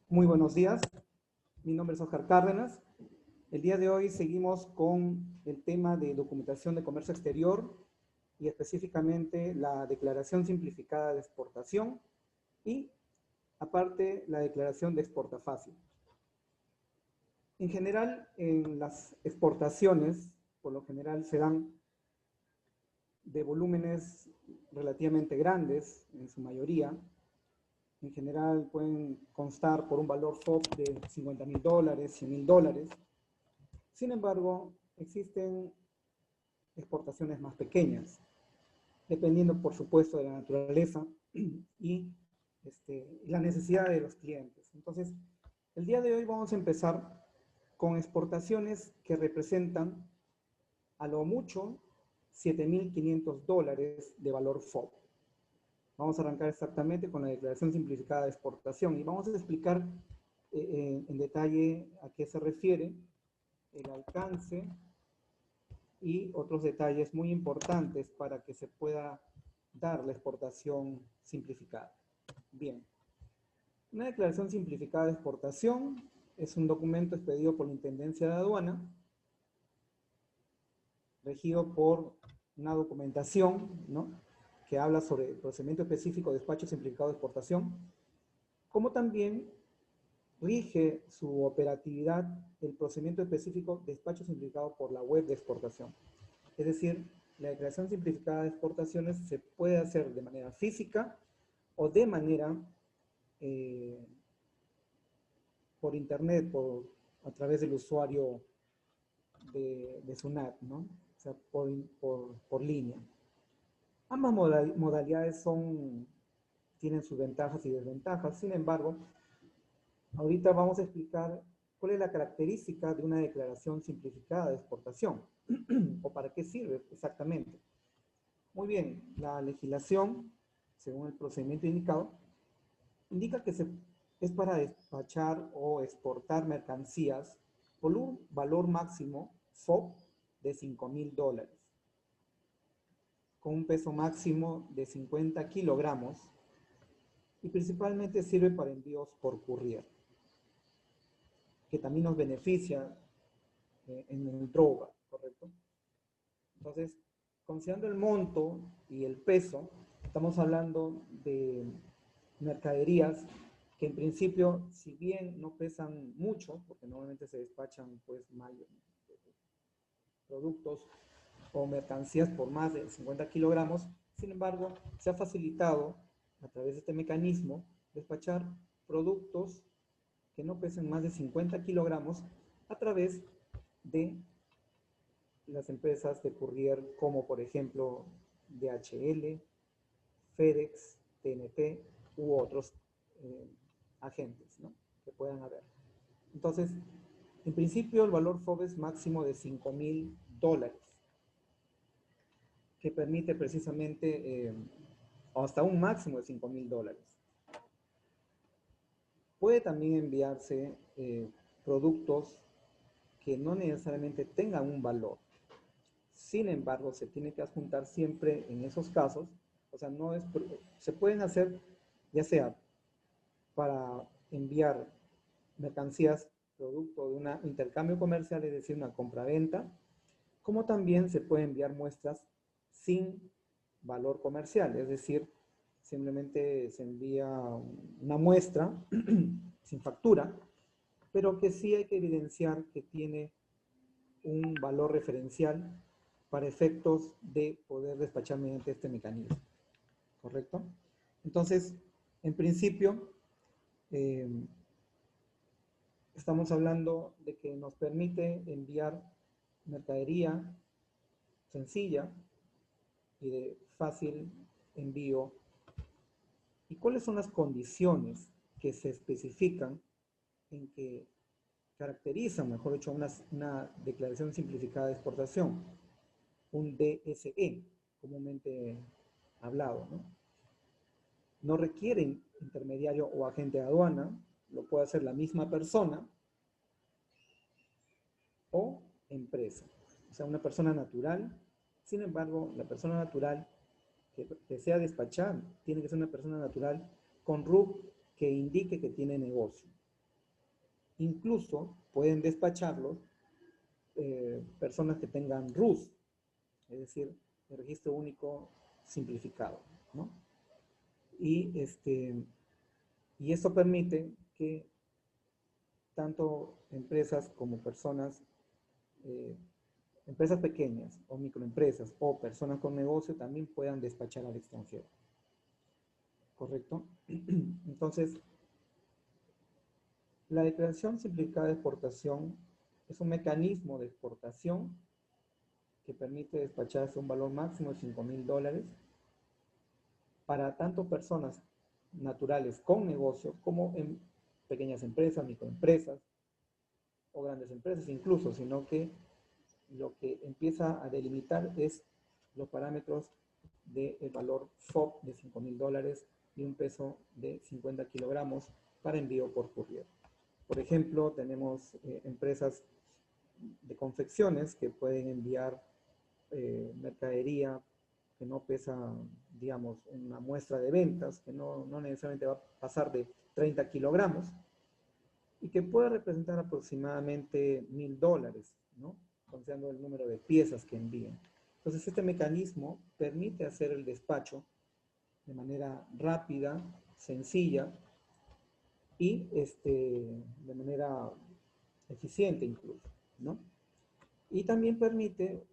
Muy buenos días, mi nombre es Oscar Cárdenas. El día de hoy seguimos con el tema de documentación de comercio exterior y específicamente la declaración simplificada de exportación y aparte la declaración de exporta fácil. En general, en las exportaciones, por lo general se dan de volúmenes relativamente grandes, en su mayoría. En general pueden constar por un valor FOB de $50.000, $100.000. Sin embargo, existen exportaciones más pequeñas, dependiendo, por supuesto, de la naturaleza y la necesidad de los clientes. Entonces, el día de hoy vamos a empezar con exportaciones que representan a lo mucho $7.500 de valor FOB. Vamos a arrancar exactamente con la declaración simplificada de exportación y vamos a explicar en detalle a qué se refiere, el alcance y otros detalles muy importantes para que se pueda dar la exportación simplificada. Bien, una declaración simplificada de exportación es un documento expedido por la Intendencia de Aduana, regido por una documentación, ¿no?, que habla sobre el procedimiento específico de despacho simplificado de exportación, como también rige su operatividad el procedimiento específico de despacho simplificado por la web de exportación. Es decir, la declaración simplificada de exportaciones se puede hacer de manera física o de manera por internet, a través del usuario de SUNAT, ¿no? O sea, por línea. Ambas modalidades tienen sus ventajas y desventajas. Sin embargo, ahorita vamos a explicar cuál es la característica de una declaración simplificada de exportación o para qué sirve exactamente. Muy bien, la legislación, según el procedimiento indicado, indica que es para despachar o exportar mercancías por un valor máximo FOB de $5.000, con un peso máximo de 50 kilogramos y principalmente sirve para envíos por courier, que también nos beneficia en el droga, ¿correcto? Entonces, considerando el monto y el peso, estamos hablando de mercaderías que en principio, si bien no pesan mucho, porque normalmente se despachan pues productos o mercancías por más de 50 kilogramos, sin embargo, se ha facilitado a través de este mecanismo despachar productos que no pesen más de 50 kilogramos a través de las empresas de courier como por ejemplo DHL, FedEx, TNT u otros agentes, ¿no?, que puedan haber. Entonces, en principio el valor FOB es máximo de $5.000, que permite precisamente hasta un máximo de $5.000. Puede también enviarse productos que no necesariamente tengan un valor. Sin embargo, se tiene que adjuntar siempre en esos casos, o sea, se pueden hacer ya sea para enviar mercancías producto de un intercambio comercial, es decir, una compra-venta, como también se puede enviar muestras sin valor comercial, es decir, simplemente se envía una muestra sin factura, pero que sí hay que evidenciar que tiene un valor referencial para efectos de poder despachar mediante este mecanismo, ¿correcto? Entonces, en principio, estamos hablando de que nos permite enviar mercadería sencilla y de fácil envío. ¿Y cuáles son las condiciones que se especifican en que caracterizan, mejor dicho, una declaración simplificada de exportación? Un DSE, comúnmente hablado, ¿no? No requieren intermediario o agente de aduana, lo puede hacer la misma persona o empresa, o sea, una persona natural. Sin embargo, la persona natural que desea despachar tiene que ser una persona natural con RUC que indique que tiene negocio. Incluso pueden despacharlos personas que tengan RUS, es decir, el registro único simplificado, ¿no? Y esto permite que tanto empresas como personas, empresas pequeñas o microempresas o personas con negocio también puedan despachar al extranjero. ¿Correcto? Entonces, la declaración simplificada de exportación es un mecanismo de exportación que permite despacharse un valor máximo de $5,000 para tanto personas naturales con negocio como en pequeñas empresas, microempresas o grandes empresas incluso, sino que lo que empieza a delimitar es los parámetros del valor FOB de $5,000 y un peso de 50 kilogramos para envío por courier. Por ejemplo, tenemos empresas de confecciones que pueden enviar mercadería que no pesa, digamos, una muestra de ventas, que no necesariamente va a pasar de 30 kilogramos, y que puede representar aproximadamente $1,000, ¿no? Considerando el número de piezas que envían. Entonces, este mecanismo permite hacer el despacho de manera rápida, sencilla y de manera eficiente incluso, ¿no? Y también permite,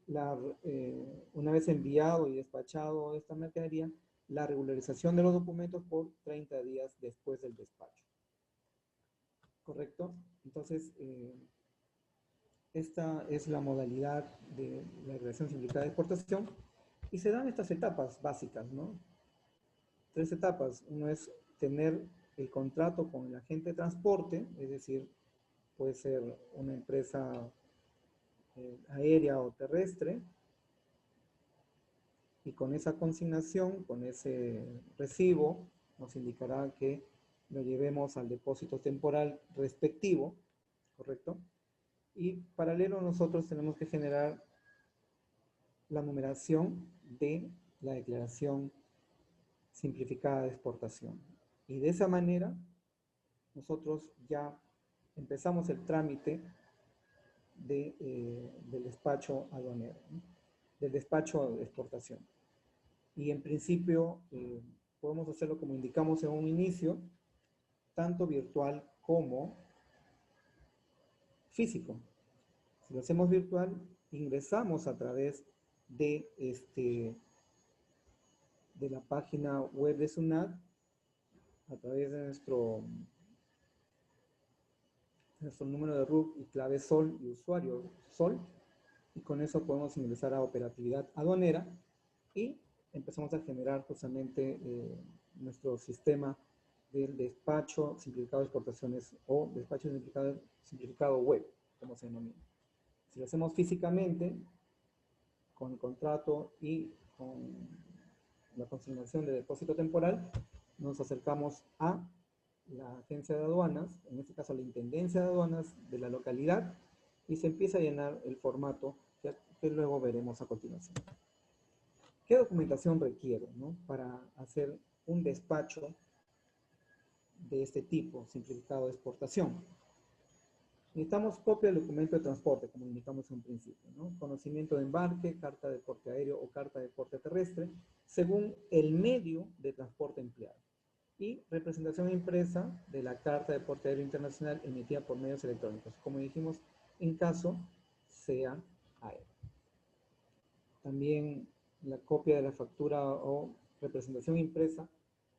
una vez enviado y despachado esta mercadería, la regularización de los documentos por 30 días después del despacho. ¿Correcto? Entonces, esta es la modalidad de la declaración simplificada de exportación y se dan estas etapas básicas, ¿no? 3 etapas. Uno es tener el contrato con el agente de transporte, es decir, puede ser una empresa aérea o terrestre, y con esa consignación, con ese recibo, nos indicará que lo llevemos al depósito temporal respectivo, ¿correcto? Y paralelo nosotros tenemos que generar la numeración de la declaración simplificada de exportación. Y de esa manera nosotros ya empezamos el trámite del despacho aduanero, ¿no? Del despacho de exportación. Y en principio podemos hacerlo como indicamos en un inicio, tanto virtual como físico. Si lo hacemos virtual, ingresamos a través de, de la página web de SUNAT, a través de nuestro número de RUC y clave SOL y usuario SOL, y con eso podemos ingresar a operatividad aduanera y empezamos a generar justamente nuestro sistema del despacho simplificado de exportaciones o despacho simplificado web, como se denomina. Si lo hacemos físicamente, con el contrato y con la consignación de depósito temporal, nos acercamos a la agencia de aduanas, en este caso la intendencia de aduanas de la localidad, y se empieza a llenar el formato que luego veremos a continuación. ¿Qué documentación requiero, ¿no? Para hacer un despacho de este tipo, simplificado de exportación? Necesitamos copia del documento de transporte, como indicamos en un principio, ¿no? Conocimiento de embarque, carta de porte aéreo o carta de porte terrestre, según el medio de transporte empleado. Y representación impresa de la carta de porte aéreo internacional emitida por medios electrónicos, como dijimos, en caso sea aéreo. También la copia de la factura o representación impresa,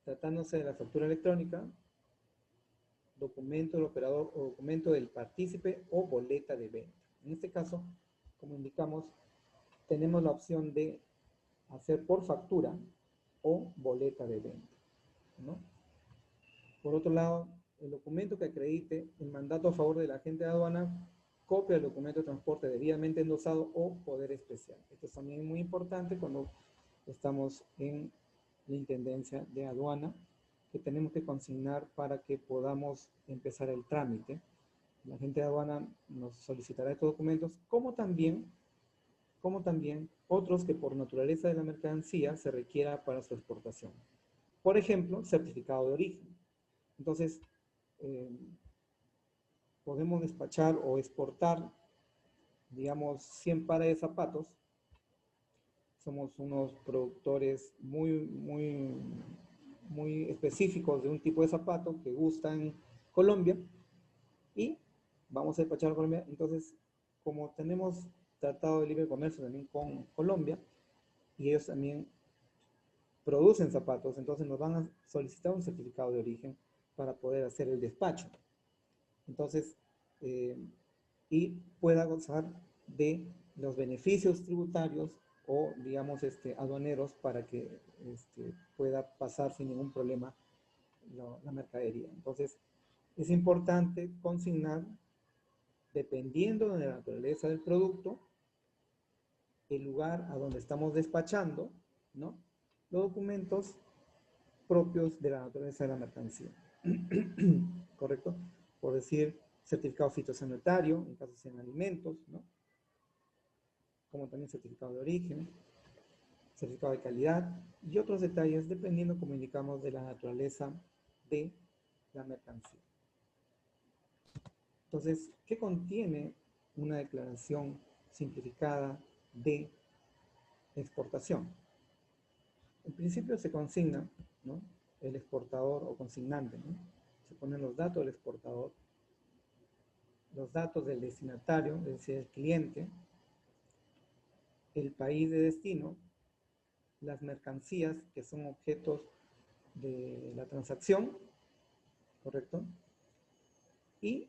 tratándose de la factura electrónica, documento del operador o documento del partícipe o boleta de venta. En este caso, como indicamos, tenemos la opción de hacer por factura o boleta de venta, ¿no? Por otro lado, el documento que acredite el mandato a favor del agente de aduana, copia del documento de transporte debidamente endosado o poder especial. Esto es también muy importante cuando estamos en la intendencia de aduana, que tenemos que consignar para que podamos empezar el trámite. La agente de aduana nos solicitará estos documentos, como también otros que por naturaleza de la mercancía se requiera para su exportación. Por ejemplo, certificado de origen. Entonces, podemos despachar o exportar, digamos, 100 pares de zapatos. Somos unos productores muy específicos de un tipo de zapato que gusta en Colombia y vamos a despachar a Colombia. Entonces, como tenemos tratado de libre comercio también con Colombia y ellos también producen zapatos, entonces nos van a solicitar un certificado de origen para poder hacer el despacho. Entonces, y pueda gozar de los beneficios tributarios o, digamos, aduaneros para que pueda pasar sin ningún problema la mercadería. Entonces, es importante consignar, dependiendo de la naturaleza del producto, el lugar a donde estamos despachando, ¿no?, los documentos propios de la naturaleza de la mercancía. ¿Correcto? Por decir, certificado fitosanitario, en caso sean alimentos, ¿no?, como también certificado de origen, certificado de calidad y otros detalles dependiendo, como indicamos, de la naturaleza de la mercancía. Entonces, ¿qué contiene una declaración simplificada de exportación? En principio se consigna, ¿no?, el exportador o consignante, ¿no? Se ponen los datos del exportador, los datos del destinatario, es decir, el cliente, el país de destino, las mercancías que son objetos de la transacción, ¿correcto? Y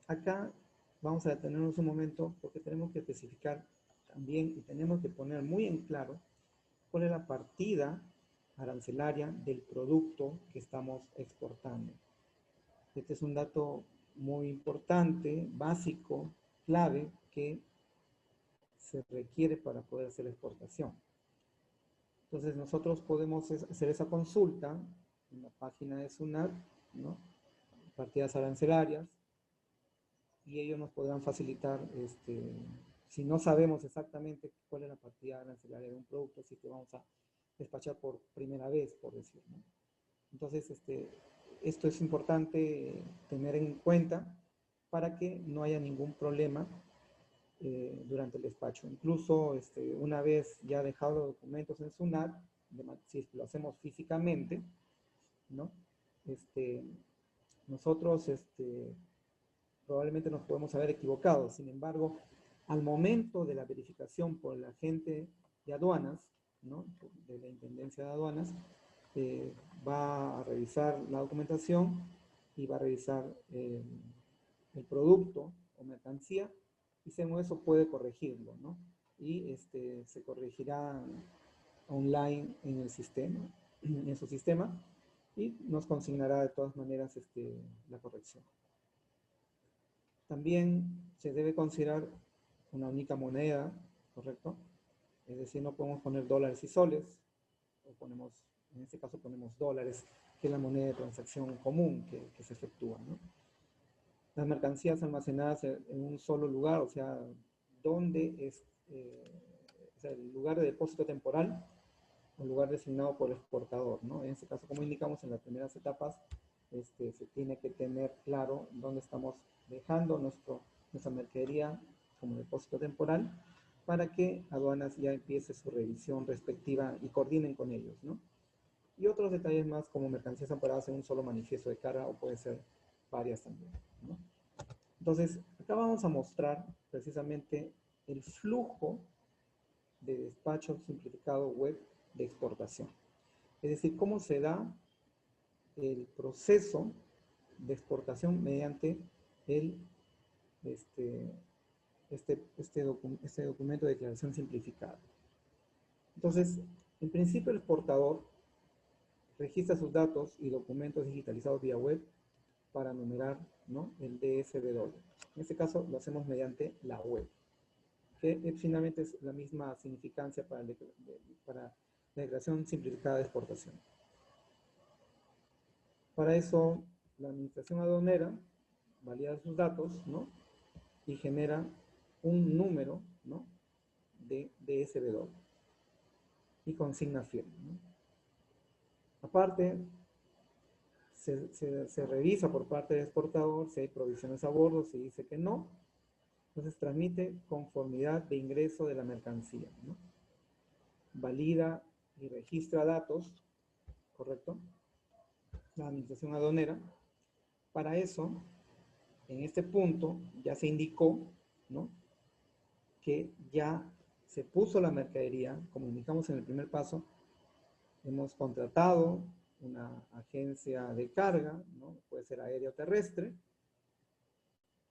acá vamos a detenernos un momento porque tenemos que especificar también y tenemos que poner muy en claro cuál es la partida arancelaria del producto que estamos exportando. Este es un dato muy importante, básico, clave, que se requiere para poder hacer la exportación. Entonces nosotros podemos hacer esa consulta en la página de SUNAT, ¿no?, partidas arancelarias, y ellos nos podrán facilitar, si no sabemos exactamente cuál es la partida arancelaria de un producto, así que vamos a despachar por primera vez, por decir, ¿no? Entonces, esto es importante tener en cuenta para que no haya ningún problema durante el despacho. Incluso, una vez ya dejado los documentos en SUNAT, si lo hacemos físicamente, ¿no?, nosotros, probablemente nos podemos haber equivocado. Sin embargo, al momento de la verificación por el agente de aduanas, ¿no?, de la Intendencia de Aduanas, va a revisar la documentación y va a revisar el producto o mercancía, y según eso puede corregirlo, ¿no? Y se corregirá online en el sistema, en su sistema, y nos consignará de todas maneras la corrección. También se debe considerar una única moneda, ¿correcto? Es decir, no podemos poner dólares y soles, o ponemos, en este caso ponemos dólares, que es la moneda de transacción común que se efectúa, ¿no? Las mercancías almacenadas en un solo lugar, o sea, donde es o sea, el lugar de depósito temporal, el lugar designado por el exportador, ¿no? En este caso, como indicamos en las primeras etapas, se tiene que tener claro dónde estamos dejando nuestra mercadería como depósito temporal, para que aduanas ya empiece su revisión respectiva y coordinen con ellos, ¿no? Y otros detalles más, como mercancías amparadas en un solo manifiesto de carga, o puede ser varias también, ¿no? Entonces, acá vamos a mostrar precisamente el flujo de despacho simplificado web de exportación. Es decir, cómo se da el proceso de exportación mediante este documento de declaración simplificada. Entonces, en principio el exportador registra sus datos y documentos digitalizados vía web para numerar, ¿no?, el DSW. En este caso lo hacemos mediante la web, que finalmente es la misma significancia para la declaración simplificada de exportación. Para eso, la administración aduanera valida sus datos, ¿no?, y genera un número, ¿no?, de DSW y consigna firma, ¿no? Aparte, se revisa por parte del exportador si hay provisiones a bordo, si dice que no, entonces transmite conformidad de ingreso de la mercancía, ¿no? Valida y registra datos, ¿correcto? La administración aduanera. Para eso, en este punto ya se indicó, ¿no?, que ya se puso la mercadería, como indicamos en el primer paso, hemos contratado una agencia de carga, ¿no?, puede ser aérea o terrestre,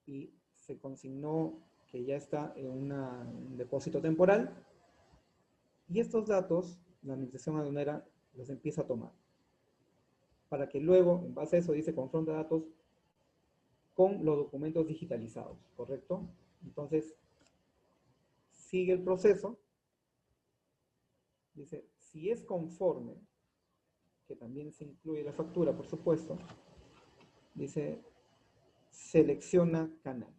y se consignó que ya está en un depósito temporal, y estos datos la administración aduanera los empieza a tomar, para que luego, en base a eso, dice confronta datos con los documentos digitalizados, ¿correcto? Entonces, sigue el proceso, dice, si es conforme, que también se incluye la factura, por supuesto, dice, selecciona canal.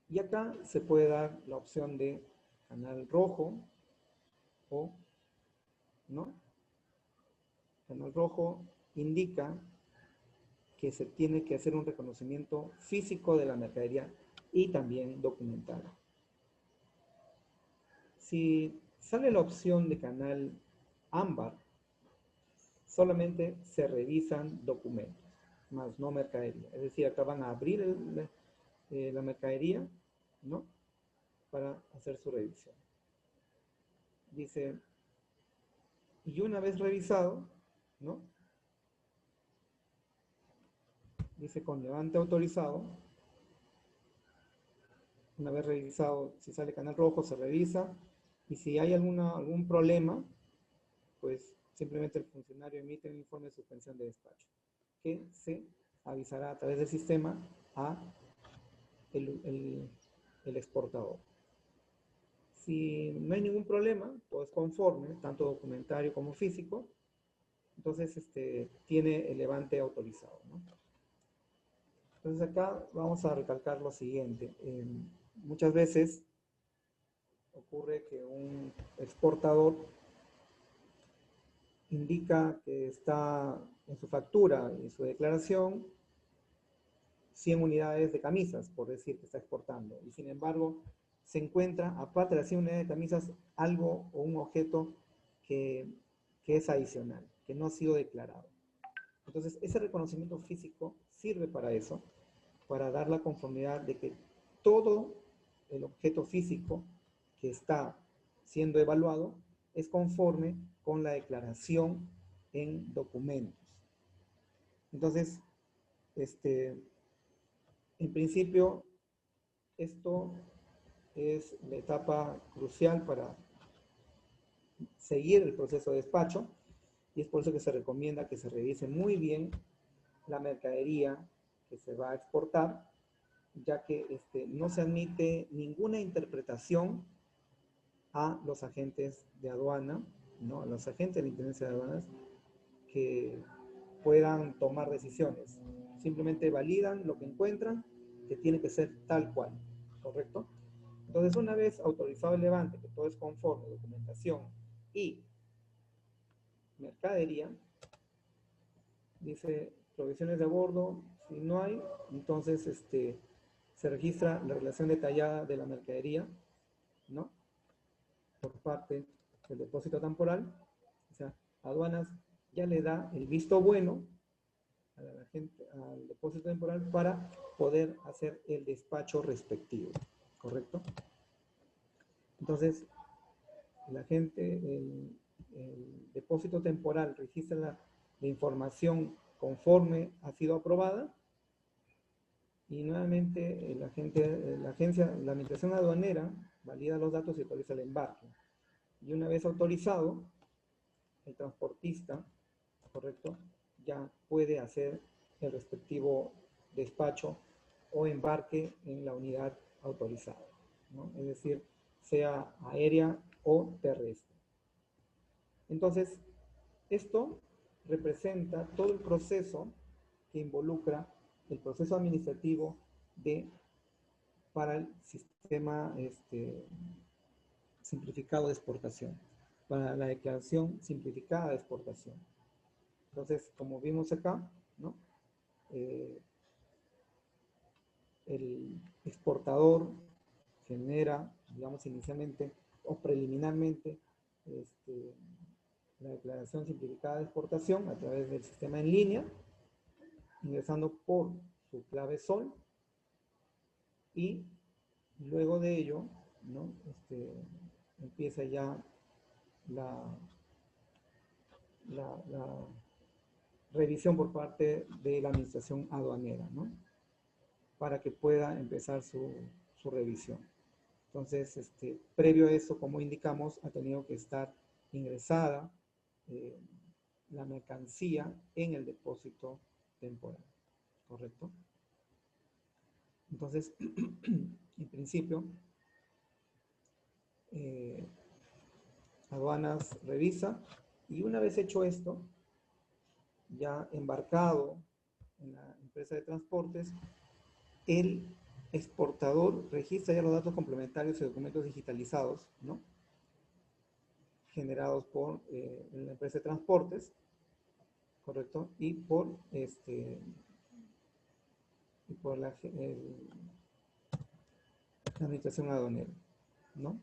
Y acá se puede dar la opción de canal rojo o no. Canal rojo indica que se tiene que hacer un reconocimiento físico de la mercadería y también documental. Si sale la opción de canal ámbar, solamente se revisan documentos, más no mercadería. Es decir, acá van a abrir la mercadería, ¿no?, para hacer su revisión. Dice, y una vez revisado, ¿no?, dice con levante autorizado, una vez revisado, si sale canal rojo, se revisa, y si hay algún problema, pues simplemente el funcionario emite un informe de suspensión de despacho, que se avisará a través del sistema a el exportador. Si no hay ningún problema, todo es conforme, tanto documentario como físico, entonces tiene el levante autorizado, ¿no? Entonces acá vamos a recalcar lo siguiente. Muchas veces ocurre que un exportador indica que está en su factura y en su declaración 100 unidades de camisas, por decir que está exportando, y sin embargo se encuentra, aparte de las 100 unidades de camisas, algo o un objeto que es adicional, que no ha sido declarado. Entonces, ese reconocimiento físico sirve para eso, para dar la conformidad de que todo el objeto físico que está siendo evaluado es conforme con la declaración en documentos. Entonces, en principio, esto es la etapa crucial para seguir el proceso de despacho, y es por eso que se recomienda que se revise muy bien la mercadería que se va a exportar, ya que no se admite ninguna interpretación a los agentes de aduana, ¿no?, a los agentes de la Intendencia de Aduanas, que puedan tomar decisiones. Simplemente validan lo que encuentran, que tiene que ser tal cual, ¿correcto? Entonces, una vez autorizado el levante, que todo es conforme, documentación y mercadería, dice provisiones de a bordo, si no hay, entonces se registra la relación detallada de la mercadería, ¿no?, por parte del depósito temporal. O sea, aduanas ya le da el visto bueno a la gente, al depósito temporal, para poder hacer el despacho respectivo, ¿correcto? Entonces, la gente, el depósito temporal registra la información conforme ha sido aprobada, y nuevamente la agencia, la administración aduanera valida los datos y autoriza el embarque. Y una vez autorizado, el transportista, ¿correcto?, ya puede hacer el respectivo despacho o embarque en la unidad autorizada, ¿no?, es decir, sea aérea o terrestre. Entonces, esto representa todo el proceso que involucra el proceso administrativo para el sistema simplificado de exportación, para la declaración simplificada de exportación. Entonces, como vimos acá, ¿no? El exportador genera, digamos, inicialmente o preliminarmente la declaración simplificada de exportación a través del sistema en línea, ingresando por su clave SOL, y luego de ello, ¿no? Empieza ya la revisión por parte de la administración aduanera, ¿no? Para que pueda empezar su revisión. Entonces, previo a eso, como indicamos, ha tenido que estar ingresada la mercancía en el depósito temporal, ¿correcto? Entonces, en principio, aduanas revisa, y una vez hecho esto, ya embarcado en la empresa de transportes, el exportador registra ya los datos complementarios y documentos digitalizados, ¿no? Generados por la empresa de transportes, ¿correcto? Y por, la administración aduanera, ¿no?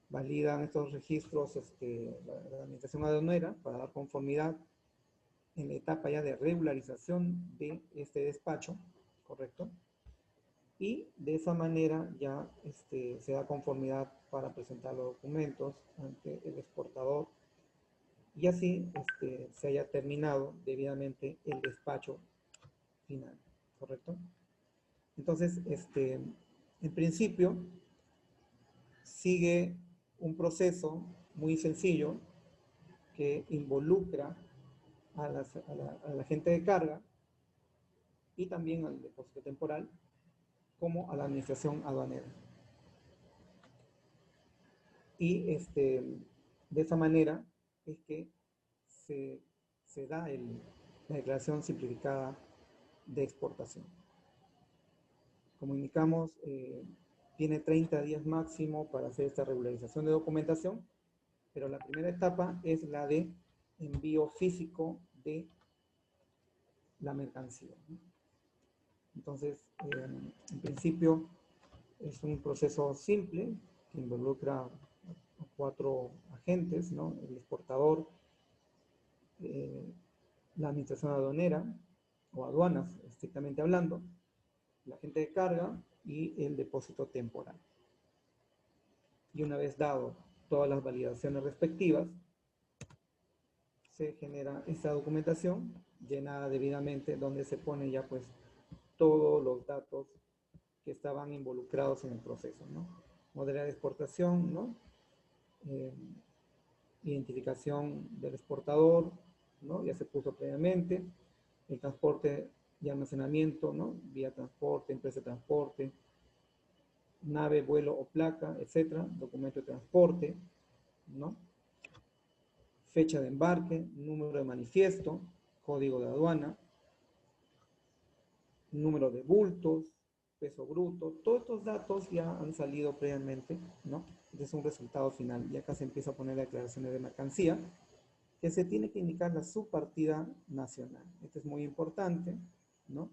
Validan estos registros la administración aduanera para dar conformidad en la etapa ya de regularización de este despacho, ¿correcto? Y de esa manera ya se da conformidad para presentar los documentos ante el exportador, y así se haya terminado debidamente el despacho final, ¿correcto? Entonces, en principio, sigue un proceso muy sencillo que involucra a la agente de carga y también al depósito temporal, como a la administración aduanera. Y de esa manera es que se da la declaración simplificada de exportación. Como indicamos, tiene 30 días máximo para hacer esta regularización de documentación, pero la primera etapa es la de envío físico de la mercancía, ¿no? Entonces, en principio, es un proceso simple que involucra a 4 agentes, ¿no? El exportador, la administración aduanera, o aduanas, estrictamente hablando, la agente de carga y el depósito temporal. Y una vez dado todas las validaciones respectivas, se genera esta documentación llenada debidamente, donde se pone ya pues todos los datos que estaban involucrados en el proceso, ¿no? Modalidad de exportación, ¿no? Identificación del exportador, ¿no? Ya se puso previamente. El transporte y almacenamiento, ¿no? Vía transporte, empresa de transporte, nave, vuelo o placa, etcétera. Documento de transporte, ¿no? Fecha de embarque, número de manifiesto, código de aduana, número de bultos, peso bruto. Todos estos datos ya han salido previamente, ¿no? Este es un resultado final. Y acá se empieza a poner las declaraciones de mercancía, que se tiene que indicar la subpartida nacional. Esto es muy importante, ¿no?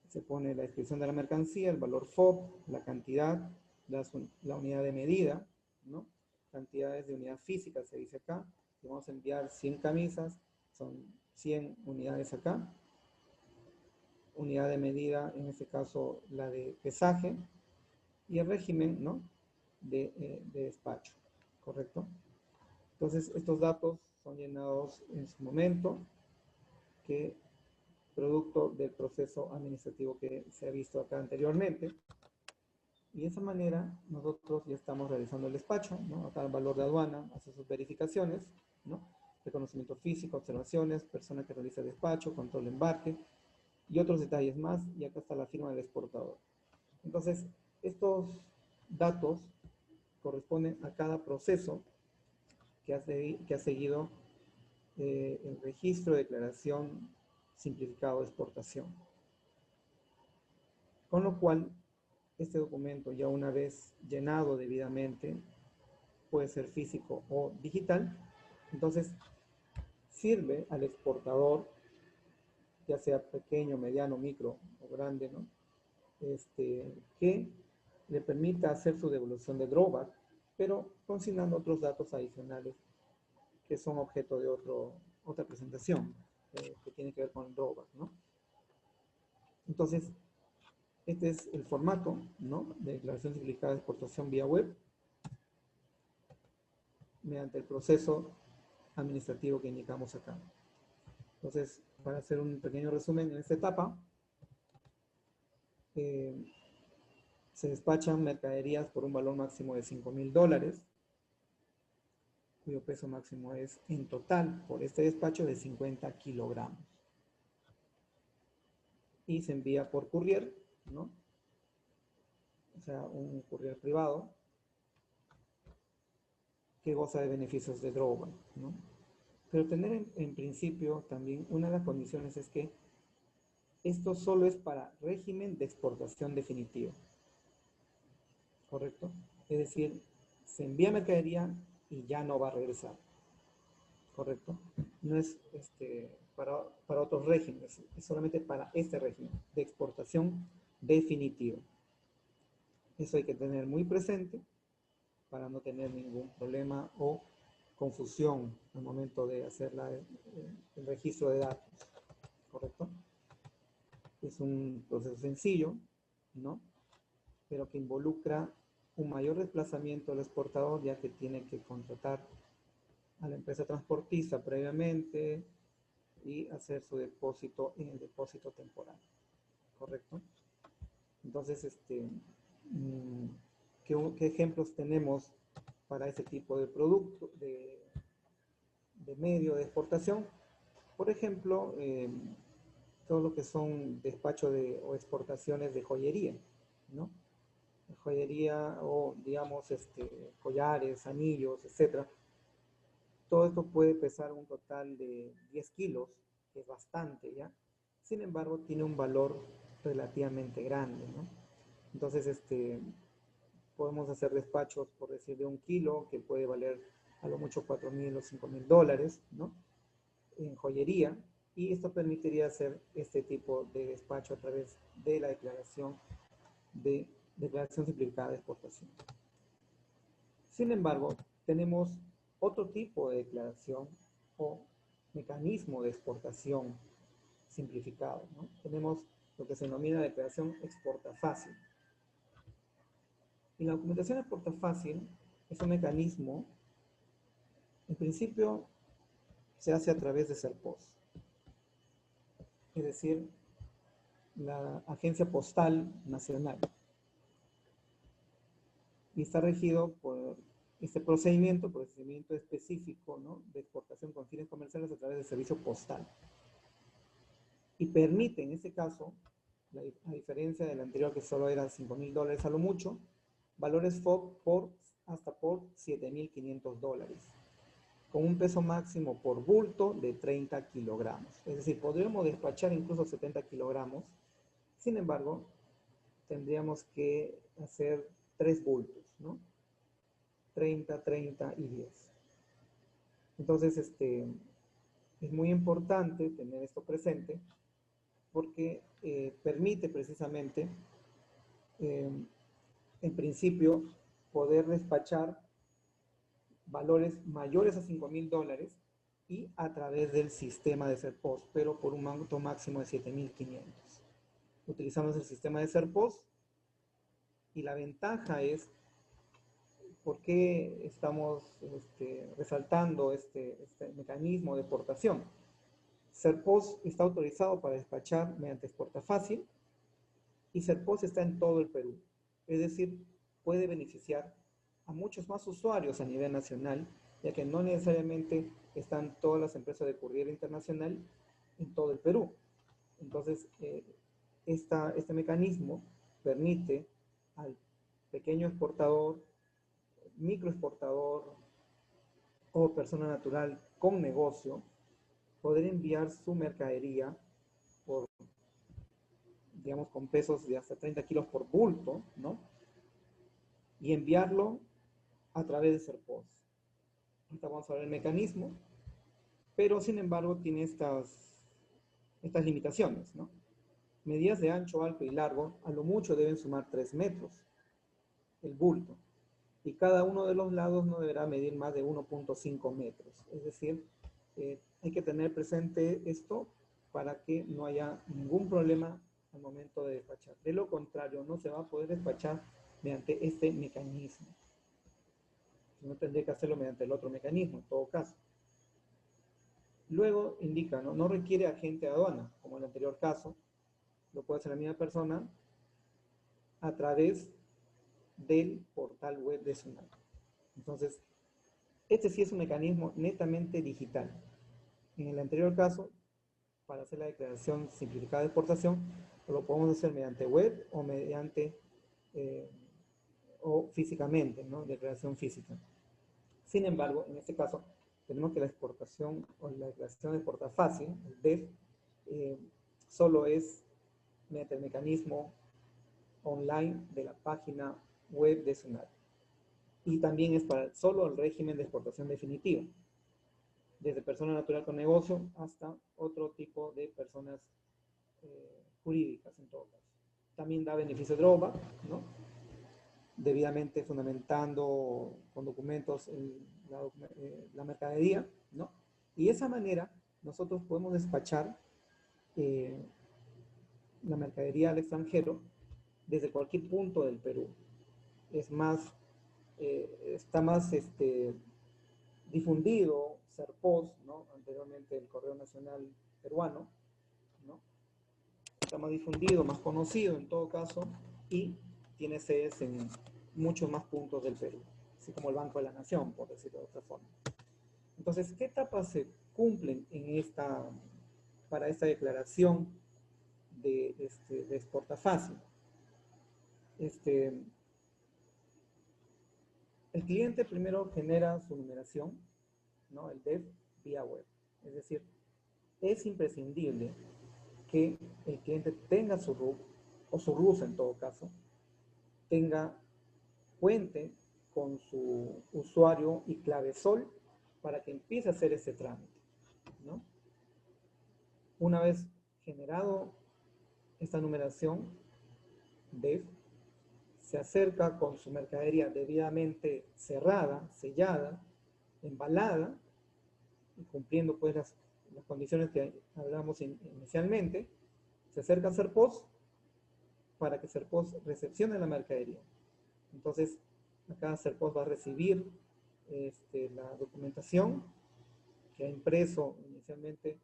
Se pone la descripción de la mercancía, el valor FOB, la cantidad, la unidad de medida, ¿no? Cantidades de unidad física, se dice acá. Si vamos a enviar 100 camisas, son 100 unidades acá. Unidad de medida, en este caso la de pesaje, y el régimen, ¿no? de despacho, ¿correcto? Entonces, estos datos son llenados en su momento, que producto del proceso administrativo que se ha visto acá anteriormente. Y de esa manera, nosotros ya estamos realizando el despacho, ¿no? Acá el valor de aduana hace sus verificaciones, ¿no? Reconocimiento físico, observaciones, persona que realiza el despacho, control de embarque, y otros detalles más, y acá está la firma del exportador. Entonces, estos datos corresponden a cada proceso que ha seguido el registro de declaración simplificado de exportación. Con lo cual, este documento, ya una vez llenado debidamente, puede ser físico o digital. Entonces, sirve al exportador, ya sea pequeño, mediano, micro o grande, ¿no? Que le permita hacer su devolución de drawback, pero consignando otros datos adicionales que son objeto de otra presentación que tiene que ver con el drawback, ¿no? Entonces, este es el formato, ¿no?, de declaración simplificada de exportación vía web mediante el proceso administrativo que indicamos acá. Entonces, para hacer un pequeño resumen en esta etapa, se despachan mercaderías por un valor máximo de $5,000, cuyo peso máximo es en total por este despacho de 50 kilogramos. Y se envía por courier, ¿no? O sea, un courier privado que goza de beneficios de drawback, ¿no? Pero tener en principio también una de las condiciones es que esto solo es para régimen de exportación definitivo, ¿correcto? Es decir, se envía mercadería y ya no va a regresar, ¿correcto? No es para otros regímenes, es solamente para este régimen de exportación definitivo. Eso hay que tener muy presente para no tener ningún problema o confusión al momento de hacer el registro de datos, ¿correcto? Es un proceso sencillo, ¿no? Pero que involucra un mayor desplazamiento del exportador, ya que tiene que contratar a la empresa transportista previamente y hacer su depósito en el depósito temporal, ¿correcto? Entonces, ¿qué ejemplos tenemos para ese tipo de producto, de medio de exportación? Por ejemplo, todo lo que son despacho o exportaciones de joyería, ¿no? Joyería o, digamos, collares, anillos, etcétera. Todo esto puede pesar un total de 10 kilos, que es bastante, ¿ya? Sin embargo, tiene un valor relativamente grande, ¿no? Entonces, podemos hacer despachos, por decir, de 1 kilo, que puede valer a lo mucho $4,000 o $5,000, ¿no?, en joyería, y esto permitiría hacer este tipo de despacho a través de la declaración simplificada de exportación. Sin embargo, tenemos otro tipo de declaración o mecanismo de exportación simplificado, ¿no? Tenemos lo que se denomina declaración exporta fácil. Y la documentación exporta fácil es un mecanismo, en principio, se hace a través de SERPOS, es decir, la Agencia Postal Nacional. Y está regido por este procedimiento específico, ¿no?, de exportación con fines comerciales a través del servicio postal. Y permite, en este caso, a diferencia del anterior que solo era $5,000 a lo mucho, valores FOB hasta por $7,500, con un peso máximo por bulto de 30 kilogramos. Es decir, podríamos despachar incluso 70 kilogramos, sin embargo, tendríamos que hacer 3 bultos, ¿no? 30, 30 y 10. Entonces, es muy importante tener esto presente porque permite precisamente, en principio, poder despachar valores mayores a $5,000 y a través del sistema de SERPOS, pero por un monto máximo de 7,500. Utilizamos el sistema de SERPOS y la ventaja es, ¿por qué estamos resaltando este mecanismo de exportación? SERPOS está autorizado para despachar mediante exporta fácil y SERPOS está en todo el Perú. Es decir, puede beneficiar a muchos más usuarios a nivel nacional, ya que no necesariamente están todas las empresas de courier internacional en todo el Perú. Entonces, este mecanismo permite al pequeño exportador, microexportador o persona natural con negocio poder enviar su mercadería por, digamos, con pesos de hasta 30 kilos por bulto, ¿no?, y enviarlo a través de SERPOS. Ahorita vamos a ver el mecanismo, pero sin embargo tiene estas limitaciones, ¿no? Medidas de ancho, alto y largo, a lo mucho deben sumar 3 metros, el bulto, y cada uno de los lados no deberá medir más de 1.5 metros. Es decir, hay que tener presente esto para que no haya ningún problema al momento de despachar. De lo contrario, no se va a poder despachar mediante este mecanismo. No tendré que hacerlo mediante el otro mecanismo, en todo caso. Luego indica, ¿no? No requiere agente de aduana, como en el anterior caso, lo puede hacer la misma persona a través del portal web de SUNAT. Entonces, este sí es un mecanismo netamente digital. En el anterior caso, para hacer la declaración simplificada de exportación, lo podemos hacer mediante web o mediante o físicamente, ¿no? Declaración física. Sin embargo, en este caso, tenemos que la exportación o la declaración de exporta fácil, el DEF, solo es mediante el mecanismo online de la página web de SUNAT. Y también es para solo el régimen de exportación definitiva, desde persona natural con negocio hasta otro tipo de personas jurídicas en todo caso. También da beneficio de drawback, ¿no? Debidamente fundamentando con documentos la mercadería, ¿no? Y de esa manera nosotros podemos despachar la mercadería al extranjero desde cualquier punto del Perú. Es más, está más difundido Serpos, ¿no? Anteriormente el Correo Nacional Peruano, ¿no? Está más difundido, más conocido en todo caso, y tiene sedes en muchos más puntos del Perú, así como el Banco de la Nación, por decirlo de otra forma. Entonces, ¿qué etapas se cumplen para esta declaración de exporta fácil? El cliente primero genera su numeración, ¿no? El DEF vía web. Es decir, es imprescindible que el cliente tenga su RUC, o su RUS en todo caso, cuente con su usuario y clave SOL para que empiece a hacer ese trámite, ¿no? Una vez generado esta numeración, DEF se acerca con su mercadería debidamente cerrada, sellada, embalada, y cumpliendo pues las condiciones que hablamos inicialmente, se acerca a Serpos para que Serpos recepcione la mercadería. Entonces, acá Serpos va a recibir la documentación que ha impreso inicialmente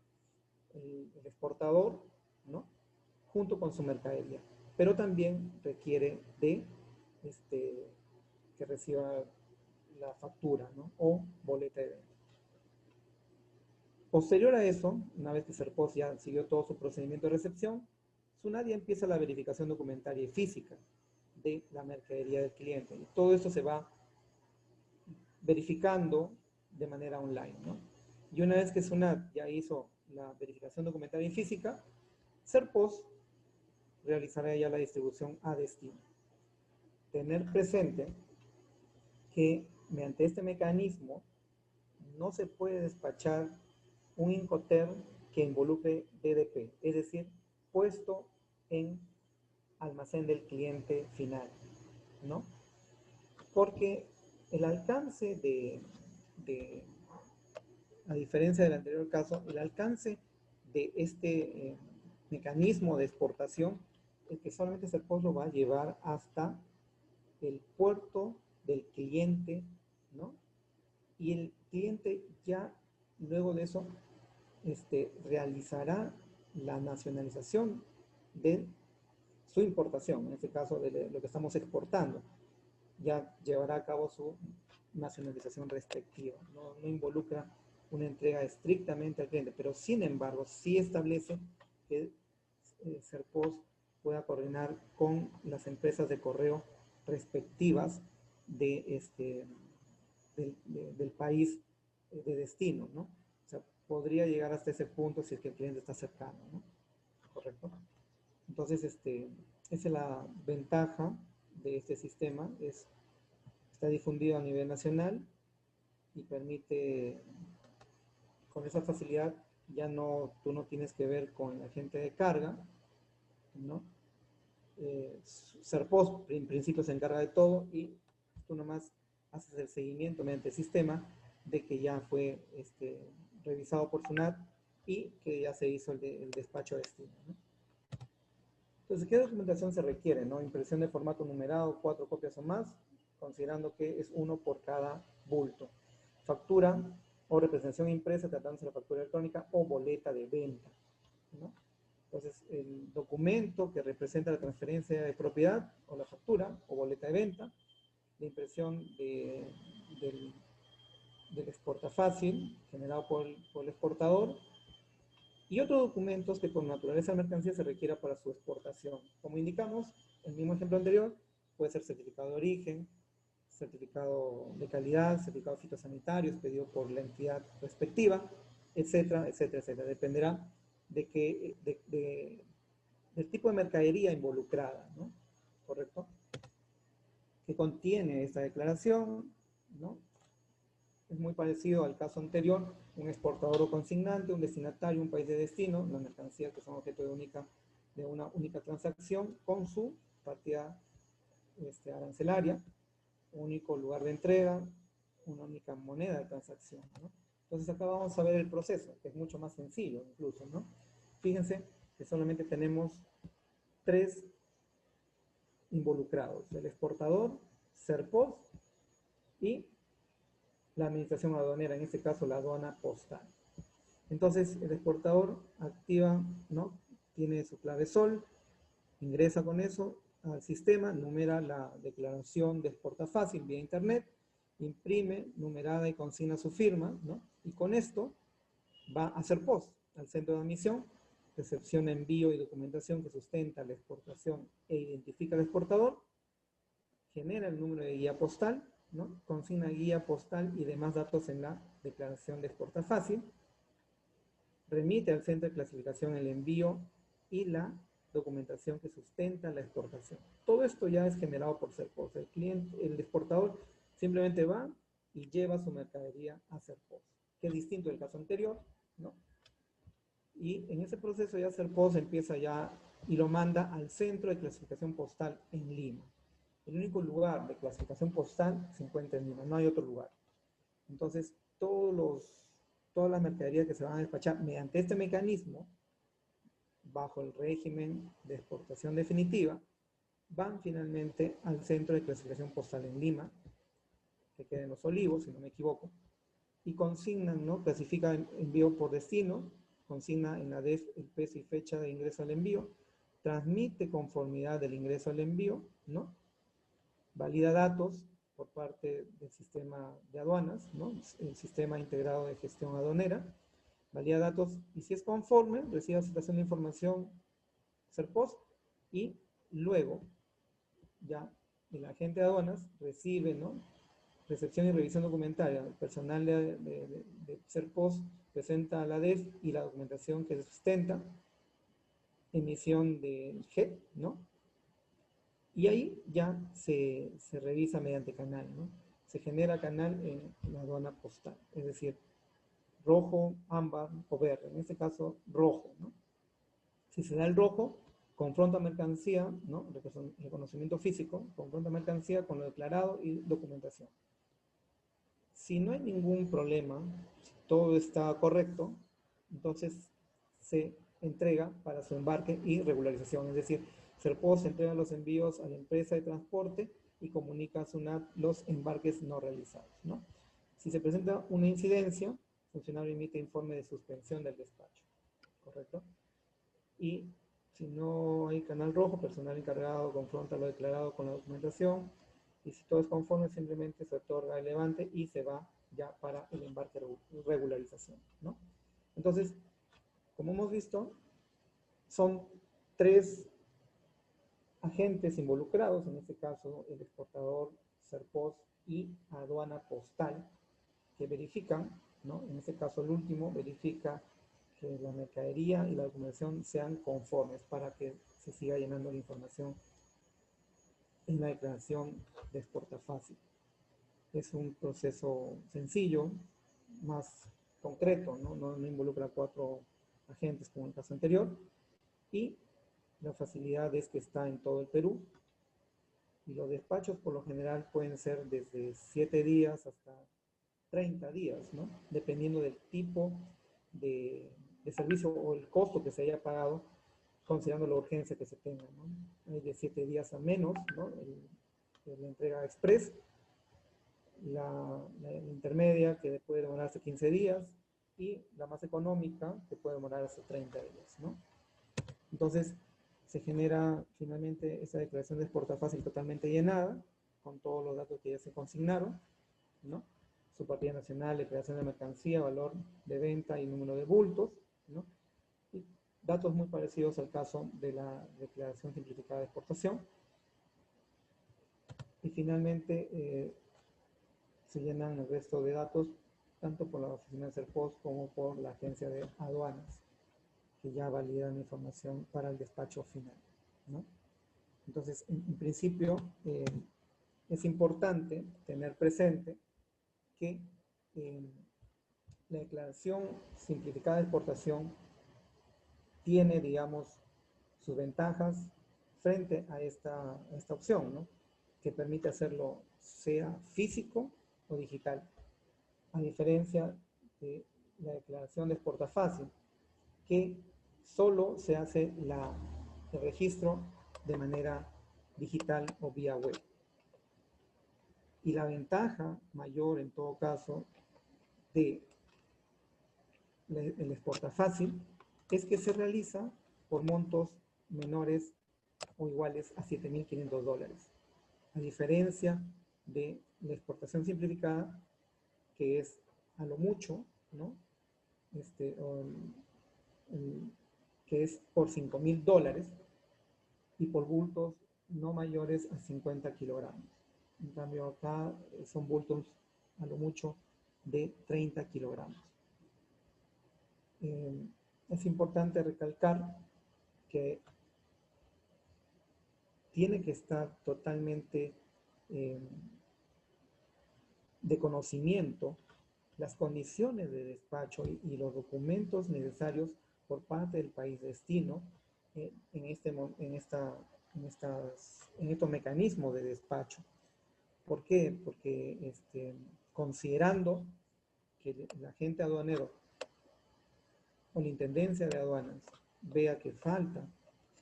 el exportador, ¿no? Junto con su mercadería. Pero también requiere de que reciba la factura, ¿no? O boleta de venta. Posterior a eso, una vez que Serpos ya siguió todo su procedimiento de recepción, SUNAT ya empieza la verificación documentaria y física de la mercadería del cliente. Y todo esto se va verificando de manera online, ¿no? Y una vez que SUNAT ya hizo la verificación documentaria y física, Serpos realizará ya la distribución a destino. Tener presente que mediante este mecanismo no se puede despachar un Incoterm que involucre DDP, es decir, puesto en almacén del cliente final, ¿no? Porque el alcance a diferencia del anterior caso, el alcance de este mecanismo de exportación es que solamente Serpos lo va a llevar hasta el puerto del cliente, ¿no? Y el cliente ya luego de eso realizará la nacionalización de su importación, en este caso de lo que estamos exportando. Ya llevará a cabo su nacionalización respectiva. No involucra una entrega estrictamente al cliente, pero sin embargo sí establece que Serpos pueda coordinar con las empresas de correo respectivas del país de destino, ¿no? O sea, podría llegar hasta ese punto si es que el cliente está cercano, ¿no? ¿Correcto? Entonces, esa es la ventaja de este sistema, está difundido a nivel nacional y permite con esa facilidad ya no, tú no tienes que ver con el agente de carga, ¿no? Serpos en principio se encarga de todo y tú nomás haces el seguimiento mediante el sistema de que ya fue revisado por SUNAT y que ya se hizo el despacho a destino, ¿no? Entonces, ¿qué documentación se requiere? ¿No? Impresión de formato numerado, 4 copias o más, considerando que es uno por cada bulto. Factura o representación impresa tratándose de la factura electrónica o boleta de venta, ¿no? Entonces, el documento que representa la transferencia de propiedad o la factura o boleta de venta, la impresión del exportafácil generado por el exportador y otros documentos que por naturaleza de mercancía se requiera para su exportación. Como indicamos, el mismo ejemplo anterior, puede ser certificado de origen, certificado de calidad, certificado fitosanitario expedido por la entidad respectiva, etcétera, etcétera, etcétera. Dependerá del tipo de mercadería involucrada, ¿no? ¿Correcto? Que contiene esta declaración, ¿no? Es muy parecido al caso anterior, un exportador o consignante, un destinatario, un país de destino, las mercancías que son objeto de una única transacción con su partida arancelaria, único lugar de entrega, una única moneda de transacción, ¿no? Entonces acá vamos a ver el proceso, que es mucho más sencillo incluso, ¿no? Fíjense que solamente tenemos 3 involucrados, el exportador, Serpos y la administración aduanera, en este caso la aduana postal. Entonces el exportador activa, ¿no? Tiene su clave SOL, ingresa con eso al sistema, numera la declaración de exportafácil vía internet, imprime, numerada y consigna su firma, ¿no? Y con esto va a hacer post al centro de admisión, recepciona envío y documentación que sustenta la exportación e identifica al exportador, genera el número de guía postal, ¿no? Consigna guía postal y demás datos en la declaración de exportafácil, remite al centro de clasificación el envío y la documentación que sustenta la exportación. Todo esto ya es generado por Serpos. El exportador simplemente va y lleva su mercadería a Serpos, que es distinto del caso anterior, ¿no? Y en ese proceso ya Serpos empieza ya y lo manda al centro de clasificación postal en Lima. El único lugar de clasificación postal se encuentra en Lima, no hay otro lugar. Entonces, todas las mercaderías que se van a despachar mediante este mecanismo, bajo el régimen de exportación definitiva, van finalmente al centro de clasificación postal en Lima, que queda en Los Olivos, si no me equivoco, y consignan, ¿no? Clasifican envío por destino, consigna en la DEF el peso y fecha de ingreso al envío, transmite conformidad del ingreso al envío, ¿no? Valida datos por parte del sistema de aduanas, ¿no? El sistema integrado de gestión aduanera, valida datos y si es conforme, recibe aceptación de información SERPOS y luego ya el agente de aduanas recibe, ¿no? Recepción y revisión documentaria. El personal de SERPOS presenta a la DEF y la documentación que se sustenta, emisión del GET, ¿no? Y ahí ya se revisa mediante canal, ¿no? Se genera canal en la aduana postal, es decir, rojo, ámbar o verde, en este caso rojo, ¿no? Si se da el rojo, confronta mercancía, ¿no? Reconocimiento físico, confronta mercancía con lo declarado y documentación. Si no hay ningún problema, si todo está correcto, entonces se entrega para su embarque y regularización, es decir, Serpos entrega los envíos a la empresa de transporte y comunica a SUNAT los embarques no realizados, ¿no? Si se presenta una incidencia, el funcionario emite informe de suspensión del despacho, ¿correcto? Y si no hay canal rojo, personal encargado confronta lo declarado con la documentación y si todo es conforme, simplemente se otorga el levante y se va ya para el embarque regularización, ¿no? Entonces, como hemos visto, son 3 agentes involucrados, en este caso el exportador, Serpos y aduana postal, que verifican, ¿no? En este caso el último verifica que la mercadería y la documentación sean conformes para que se siga llenando la información en la declaración de exportafácil. Es un proceso sencillo, más concreto, ¿no? No involucra a 4 agentes como en el caso anterior, y la facilidad es que está en todo el Perú, y los despachos por lo general pueden ser desde 7 días hasta 30 días, ¿no? Dependiendo del tipo de servicio o el costo que se haya pagado, considerando la urgencia que se tenga, ¿no? Hay de 7 días a menos, ¿no? La entrega express, la intermedia, que puede demorar hasta 15 días, y la más económica, que puede demorar hasta 30 días, ¿no? Entonces, se genera finalmente esa declaración de exporta fácil totalmente llenada, con todos los datos que ya se consignaron, ¿no? Su partida nacional, declaración de mercancía, valor de venta y número de bultos, ¿no? Y datos muy parecidos al caso de la declaración simplificada de exportación. Y finalmente se llenan el resto de datos tanto por la oficina de Serpos como por la agencia de aduanas, que ya validan la información para el despacho final, ¿no? Entonces, en principio, es importante tener presente que la declaración simplificada de exportación tiene, digamos, sus ventajas frente a esta opción, ¿no? Que permite hacerlo sea físico o digital, a diferencia de la declaración de exporta fácil, que solo se hace el registro de manera digital o vía web. Y la ventaja mayor, en todo caso, de el exporta fácil es que se realiza por montos menores o iguales a $7.500, a diferencia de la exportación simplificada, que es a lo mucho, ¿no? Que es por $5.000 y por bultos no mayores a 50 kilogramos. En cambio acá son bultos a lo mucho de 30 kilogramos. Es importante recalcar que tiene que estar totalmente de conocimiento las condiciones de despacho y los documentos necesarios por parte del país destino en estos mecanismos de despacho. ¿Por qué? Porque considerando que el agente aduanero o la intendencia de aduanas vea que falta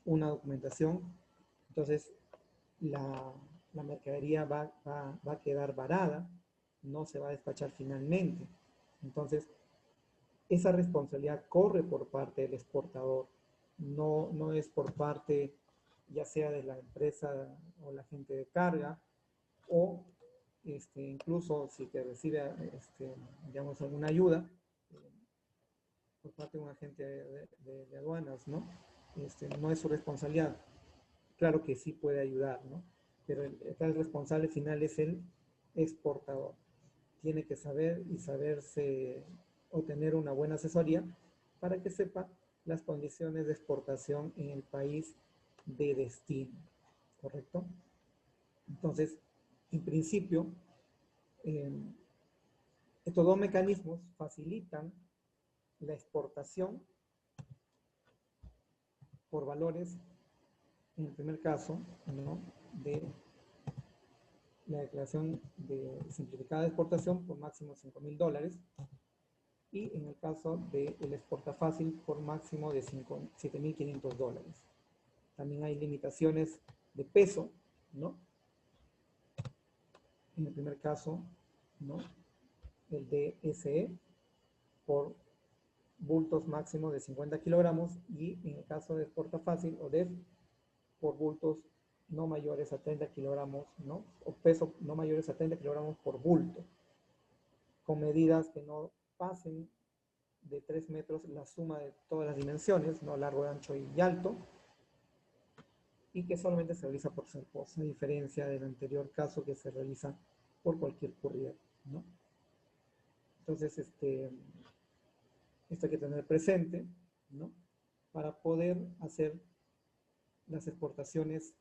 una documentación, entonces la mercadería va a quedar varada, no se va a despachar finalmente. Entonces, esa responsabilidad corre por parte del exportador, no es por parte ya sea de la empresa o la agente de carga, o incluso si te recibe digamos alguna ayuda por parte de un agente de aduanas, ¿no? No es su responsabilidad. Claro que sí puede ayudar, ¿no? Pero el responsable final es el exportador. Tiene que saber y saberse obtener una buena asesoría para que sepa las condiciones de exportación en el país de destino, ¿correcto? Entonces, en principio, estos dos mecanismos facilitan la exportación por valores, en el primer caso, ¿no? De la declaración simplificada de exportación por máximo $5.000 y en el caso del exporta fácil por máximo de $7.500. También hay limitaciones de peso, ¿no? En el primer caso, ¿no? El DSE por bultos máximos de 50 kilogramos y en el caso de exporta fácil o DEF por bultos no mayores a 30 kilogramos, ¿no? O peso no mayores a 30 kilogramos por bulto, con medidas que no pasen de 3 metros la suma de todas las dimensiones, ¿no? Largo, ancho y alto, y que solamente se realiza por Serpos, a diferencia del anterior caso que se realiza por cualquier courier, ¿no? Entonces, esto hay que tener presente, ¿no? Para poder hacer las exportaciones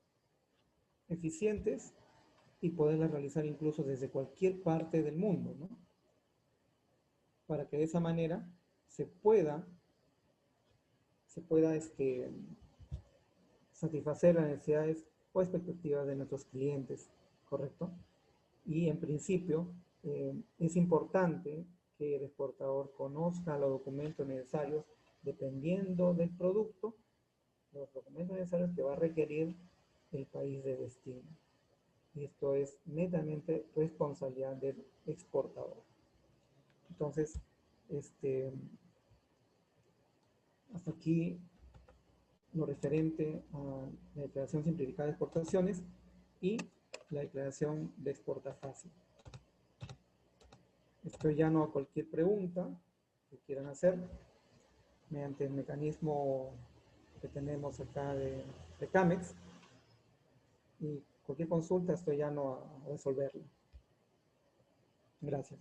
eficientes y poderlas realizar incluso desde cualquier parte del mundo, ¿no? para que de esa manera se pueda satisfacer las necesidades o expectativas de nuestros clientes, ¿correcto? Y en principio es importante que el exportador conozca los documentos necesarios dependiendo del producto, los documentos necesarios que va a requerir el país de destino. Y esto es netamente responsabilidad del exportador. Entonces, hasta aquí lo referente a la declaración simplificada de exportaciones y la declaración de exporta fácil. Estoy llano a cualquier pregunta que quieran hacer mediante el mecanismo que tenemos acá de CAMEX, y cualquier consulta estoy llano a resolverla. Gracias.